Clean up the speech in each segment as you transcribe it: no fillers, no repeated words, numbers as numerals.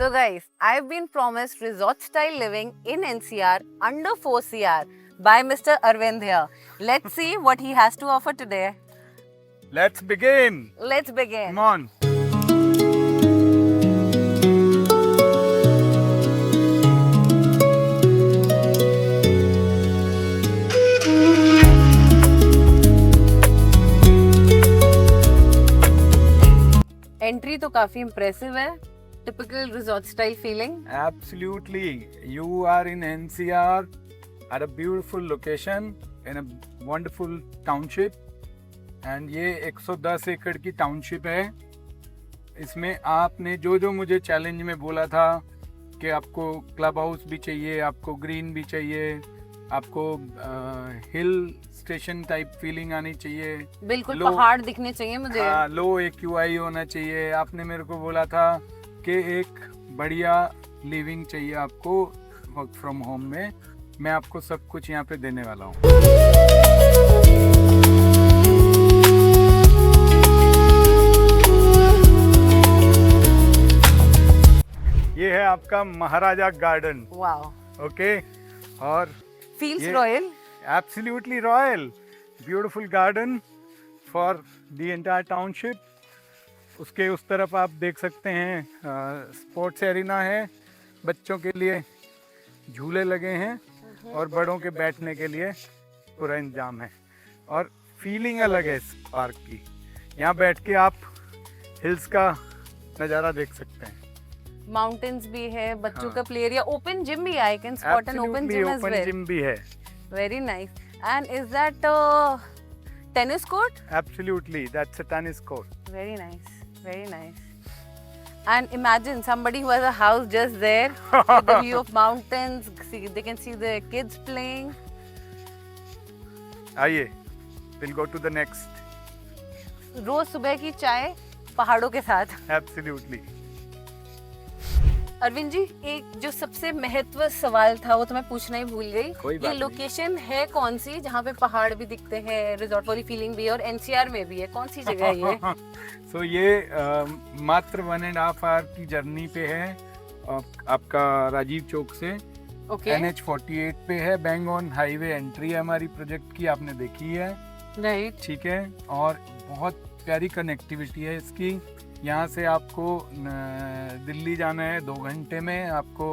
So guys, I've been promised resort style living in NCR under 4 CR by Mr. Arvind here. Let's see what he has to offer today. Let's begin. Let's begin. Come on. Entry तो काफी impressive है. Typical resort style feeling. Absolutely. You are in NCR at a beautiful location in a wonderful township. And ये 110 एकड़ की township है. इसमें आपने जो मुझे चैलेंज में बोला था कि आपको क्लब हाउस भी चाहिए, आपको ग्रीन भी चाहिए, आपको हिल स्टेशन टाइप फीलिंग आनी चाहिए, बिल्कुल पहाड़ दिखने चाहिए मुझे. हाँ, लो AQI होना चाहिए. आपने मेरे को बोला था कि एक बढ़िया लिविंग चाहिए आपको वर्क फ्रॉम होम में. मैं आपको सब कुछ यहाँ पे देने वाला हूँ. ये है आपका महाराजा गार्डन. वाओ. ओके. और Feels royal. Absolutely royal. Beautiful garden for the entire township. उसके उस तरफ आप देख सकते हैं स्पोर्ट्स एरिना है, बच्चों के लिए झूले लगे हैं और बड़ों के बैठने के लिए पूरा इंतजाम है. और फीलिंग अलग है इस पार्क की. यहाँ बैठ के आप हिल्स का नज़ारा देख सकते हैं. माउंटेन्स भी है, बच्चों का प्ले एरिया, ओपन जिम भी है. I can spot an open gym as well. Gym भी है. Very nice. And is that tennis court? Absolutely, that's a tennis court. Very nice, very nice. And imagine somebody who has a house just there with the view of mountains. They can see the kids playing. आइए, we'll go to the next. रोज सुबह की चाय पहाड़ों के साथ. Absolutely. Arvind ji, एक जो सबसे महत्व सवाल था वो तो मैं पूछना ही भूल गई. ये लोकेशन है कौन सी जहाँ पे पहाड़ भी दिखते हैं, रिजॉर्ट वाली फीलिंग भी है और NCR में भी है? कौन सी जगह है ये? So ये मात्र 1.5 आवर की जर्नी पे है आपका राजीव चौक से. NH48 पे है. बैंग ऑन हाईवे एंट्री है हमारी प्रोजेक्ट की. आपने देखी है, राइट? ठीक है. और बहुत प्यारी कनेक्टिविटी है इसकी. यहाँ से आपको दिल्ली जाना है 2 घंटे में, आपको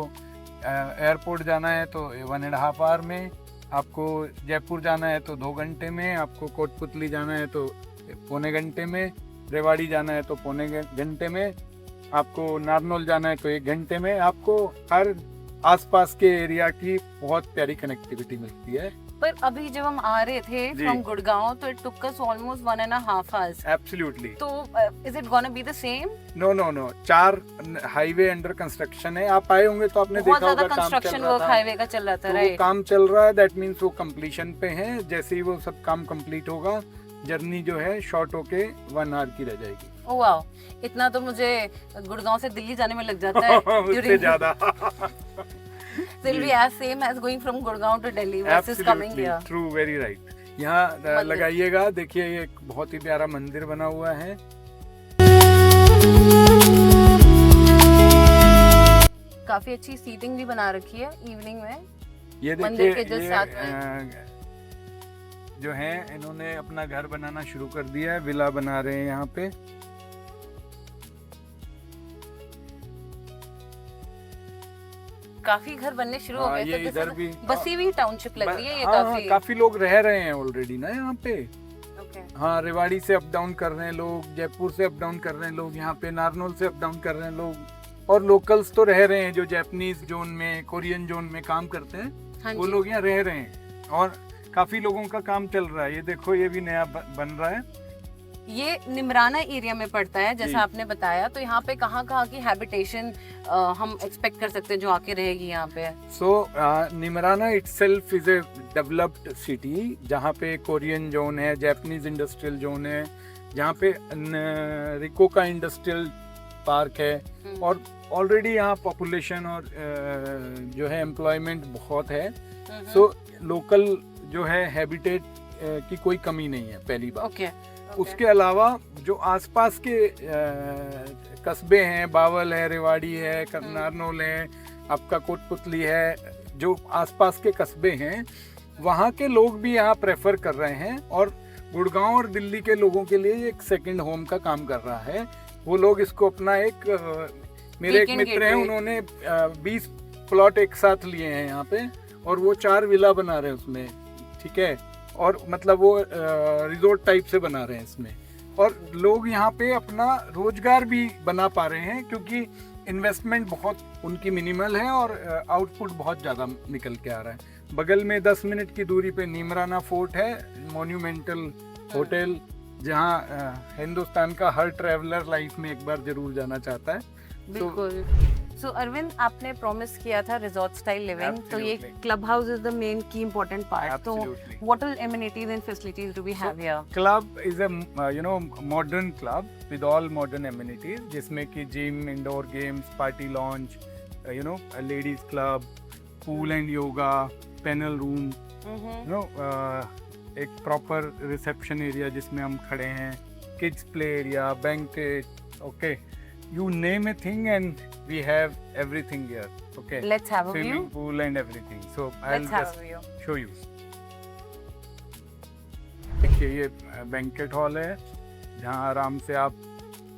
एयरपोर्ट जाना है तो 1.5 आवर में, आपको जयपुर जाना है तो 2 घंटे में, आपको कोटपुतली जाना है तो 1.25 घंटे में, रेवाड़ी जाना है तो 1.25 घंटे में, आपको नारनौल जाना है तो 1 घंटे में. आपको हर आसपास के एरिया की बहुत प्यारी कनेक्टिविटी मिलती है. पर अभी जब हम आ रहे थे फ्रॉम गुड़गांव तो it took us almost 1.5 hours. Absolutely. तो is it gonna be the same? No 4 highway under construction है. आप आए होंगे तो आपने देखा होगा कंस्ट्रक्शन वर्क हाईवे का चल रहा था. राइट. काम चल रहा है, दैट मींस वो कंप्लीशन पे है. जैसे ही वो सब काम कंप्लीट होगा, जर्नी जो है शॉर्ट होके 1 आवर की रह जाएगी. Oh wow. इतना तो मुझे गुड़गांव से दिल्ली जाने में लग जाता है. उससे ज्यादा. So it'll be as same as going from Gurgaon to Delhi versus coming here. True, very right. यहाँ लगाइएगा. देखिए ये एक बहुत ही प्यारा मंदिर बना हुआ है. काफी अच्छी सीटिंग भी बना रखी है इवनिंग में. ये मंदिर के देखिए, जस्ट साथ में जो है इन्होंने अपना घर बनाना शुरू कर दिया है. विला बना रहे हैं यहाँ पे. काफी घर बनने शुरू हो गए थे. इधर भी बसी हुई टाउनशिप लग रही है ये. काफी लोग रह रहे हैं ऑलरेडी ना यहाँ पे. हाँ, रेवाड़ी से अप डाउन कर रहे हैं लोग, जयपुर से अप डाउन कर रहे हैं लोग, यहाँ पे नारनौल से अप डाउन कर रहे हैं लोग. और लोकल्स तो रह रहे हैं जो जापानीज जोन में, कोरियन जोन में काम करते हैं. वो लोग यहाँ रह रहे हैं और काफी लोगों का काम चल रहा है. ये देखो, ये भी नया बन रहा है. ये निमराना एरिया में पड़ता है जैसा आपने बताया. तो यहाँ पे कहाँ की हैबिटेशन हम एक्सपेक्ट कर सकते हैं जो आके रहेगी यहाँ पे? So Neemrana itself is a developed city जहाँ पे कोरियन जोन है, जापानीज इंडस्ट्रियल जोन है, जहाँ पे रिको का इंडस्ट्रियल पार्क है. और ऑलरेडी यहाँ पॉपुलेशन और जो है एम्प्लॉयमेंट बहुत है. सो लोकल जो है हैबिटेट की कोई कमी नहीं है. पहली बात. उसके अलावा जो आसपास के कस्बे हैं, बावल है, रेवाड़ी है, नारनौल है, आपका कोटपुतली है, जो आसपास के कस्बे हैं वहाँ के लोग भी यहाँ प्रेफर कर रहे हैं और गुड़गांव और दिल्ली के लोगों के लिए एक सेकंड होम का काम कर रहा है। वो लोग इसको अपना एक मेरे एक मित्र हैं, उन्होंने 20 प्लॉट एक साथ लिए हैं यहाँ पे और वो 4 विला बना रहे हैं उसमें, ठीक है, और मतलब वो रिजोर्ट टाइप से बना रहे हैं इसमें, और लोग यहाँ पे अपना रोजगार भी बना पा रहे हैं क्योंकि इन्वेस्टमेंट बहुत उनकी मिनिमल है और आउटपुट बहुत ज़्यादा निकल के आ रहा है। बगल में 10 मिनट की दूरी पे नीमराना फोर्ट है, मॉन्यूमेंटल होटल, जहाँ हिंदुस्तान का हर ट्रैवलर लाइफ में एक बार जरूर जाना चाहता है। बिल्कुल। सो अरविंद, आपने प्रॉमिस किया था रिजॉर्ट स्टाइल लिविंग, तो ये club house is the main key important part, तो what all amenities and facilities do we have here? Club is a modern club with all modern amenities, जिसमें कि gym, indoor games, party lawn, ladies club, pool and yoga, panel room, एक proper reception area जिसमें हम खड़े हैं, kids play area, banquet, okay, you name a thing and we have everything here, okay, let's have a view, swimming pool and everything, so I'll just show you. देखिए ये banquet hall है जहाँ आराम से आप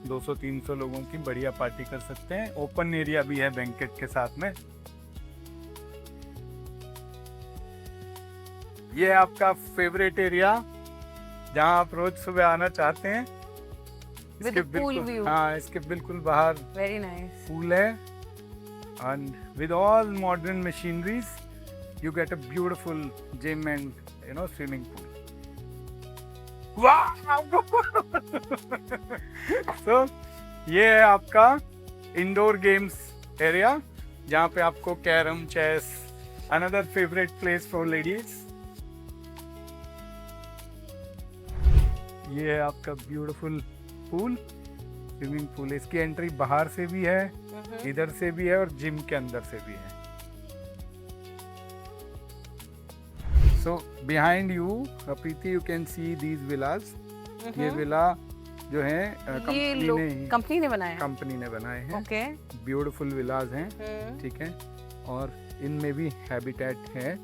200-300 लोगों की बढ़िया पार्टी कर सकते हैं। ओपन एरिया भी है बैंकेट के साथ में। ये आपका फेवरेट एरिया जहाँ आप रोज सुबह आना चाहते हैं। With the pool view. हाँ, इसके बिल्कुल बाहर very nice पूल है and with all modern machineries you get a beautiful gym and swimming pool. Wow! So ये है आपका इंडोर गेम्स एरिया जहाँ पे आपको carrom, chess, another favorite place for ladies. ये है आपका ब्यूटीफुल पूल, स्विमिंग पूल। इसकी एंट्री बाहर से भी है, इधर से भी है और जिम के अंदर से भी है। So behind you Preeti, you can see these villas. ये विला जो है कंपनी ने बनाए हैं। ओके, ब्यूटीफुल विलास हैं, ठीक है, और इनमें भी हैबिटेट है,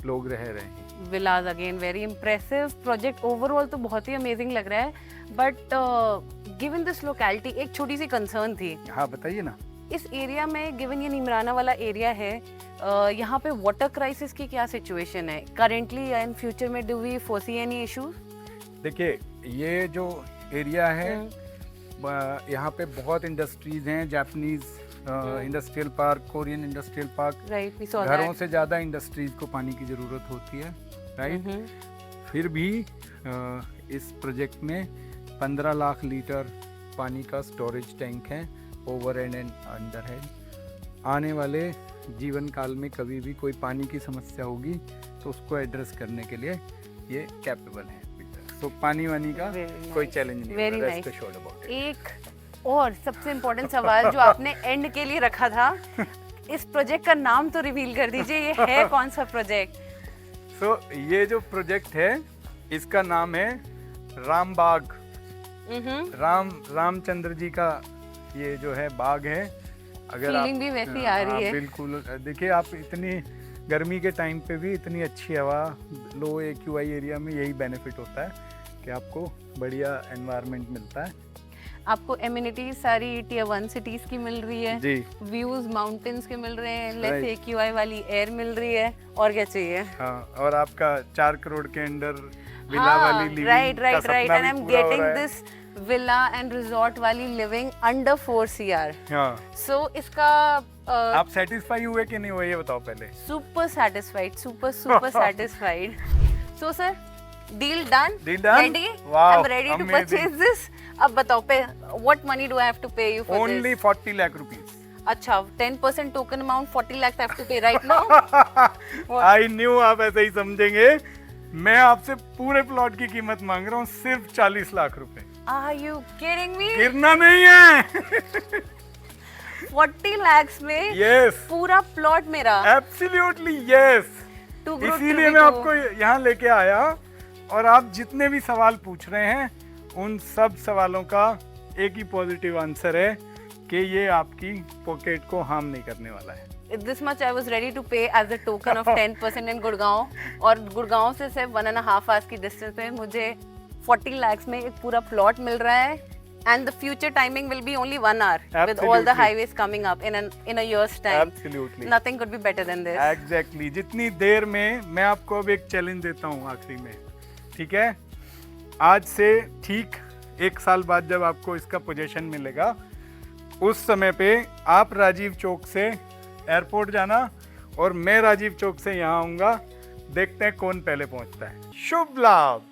लोग रह रहे हैं। Villas again very impressive project, overall तो बहुत ही अमेजिंग लग रहा है, बट गिवन दिस लोकेलिटी एक छोटी सी कंसर्न थी। हाँ बताइए ना। इस एरिया में गिवन ये नीमराना वाला एरिया है, यहाँ पे वाटर क्राइसिस की क्या सिचुएशन है करेंटली एंड फ्यूचर में? Do we foresee any issues? देखिए ये जो एरिया है यहाँ पे बहुत इंडस्ट्रीज हैं, Japanese industrial park, Korean industrial park, right, घरों से ज़्यादा इंडस्ट्रीज को पानी की ज़रूरत होती है, राइट। फिर भी इस प्रोजेक्ट में 15 लाख लीटर पानी का स्टोरेज टैंक है, ओवर एंड अंडर हेड। आने वाले जीवन काल में कभी भी कोई पानी की समस्या होगी तो उसको एड्रेस करने के लिए ये कैपेबल है। तो पानी वानी का कोई चैलेंज नहीं है। Rest assured about it. एक और सबसे इम्पोर्टेंट सवाल जो आपने एंड के लिए रखा था, इस प्रोजेक्ट का नाम तो रिवील कर दीजिए, ये है कौन सा प्रोजेक्ट? सो ये जो प्रोजेक्ट है इसका नाम है राम बाग। रामचंद्र जी का ये जो है बाग है। अगर फीलिंग भी वैसी आ रही है। बिल्कुल, देखिए आप इतनी गर्मी के टाइम पे भी इतनी अच्छी हवा, लो AQI एरिया में यही बेनिफिट होता है कि आपको बढ़िया एनवायरनमेंट मिलता है। आपको एमिनिटीज सारी Tier 1 सिटीज की मिल रही है जी, व्यूज माउंटेन्स के मिल रहे हैं, लेस AQI वाली एयर मिल रही है, और क्या चाहिए? हाँ, और आपका 4 करोड़ के अंडर विला वाली living right and I am getting this villa and resort वाली लिविंग अंडर 4 CR। हाँ, सो इसका आप सेटिस्फाई हुए कि नहीं हुए ये बताओ पहले। Super satisfied, super satisfied. So sir, deal done, ready, I am ready to purchase this. अब बताओ pay what money do I have to pay you for this? Only 40 lakh rupees. अच्छा, 10% token amount 40 lakh I have to pay right now. I knew आप ऐसे ही समझेंगे। मैं आपसे पूरे plot की कीमत मांग रहा हूँ सिर्फ 40 लाख रुपए। Are you kidding me? गिरना नहीं है। 40 lakhs में yes, पूरा प्लॉट मेरा। Absolutely yes। इसीलिए मैं आपको यहाँ लेके आया, और आप जितने भी सवाल पूछ रहे हैं उन सब सवालों का एक ही पॉजिटिव आंसर है कि ये आपकी पॉकेट को हार्म नहीं करने वाला है। This much I was ready to pay as a token of 10% in Gurgaon, और गुड़गांव से सिर्फ 1.5 hours की डिस्टेंस पे मुझे 40 lakhs में एक पूरा प्लॉट मिल रहा है, and the future timing will be only 1 hour with all the Absolutely. highways coming up in a year's time. Absolutely. Nothing could be better than this. Exactly. जितनी देर में, मैं आपको अब एक चैलेंज देता हूँ आखिरी में, ठीक है? आज से ठीक 1 साल बाद जब आपको इसका पोजीशन मिलेगा, उस समय पे आप राजीव चौक से एयरपोर्ट जाना और मैं राजीव चौक से यहाँ आऊँगा, देखते हैं कौन पहले पहुँचता है। शुभ लाभ।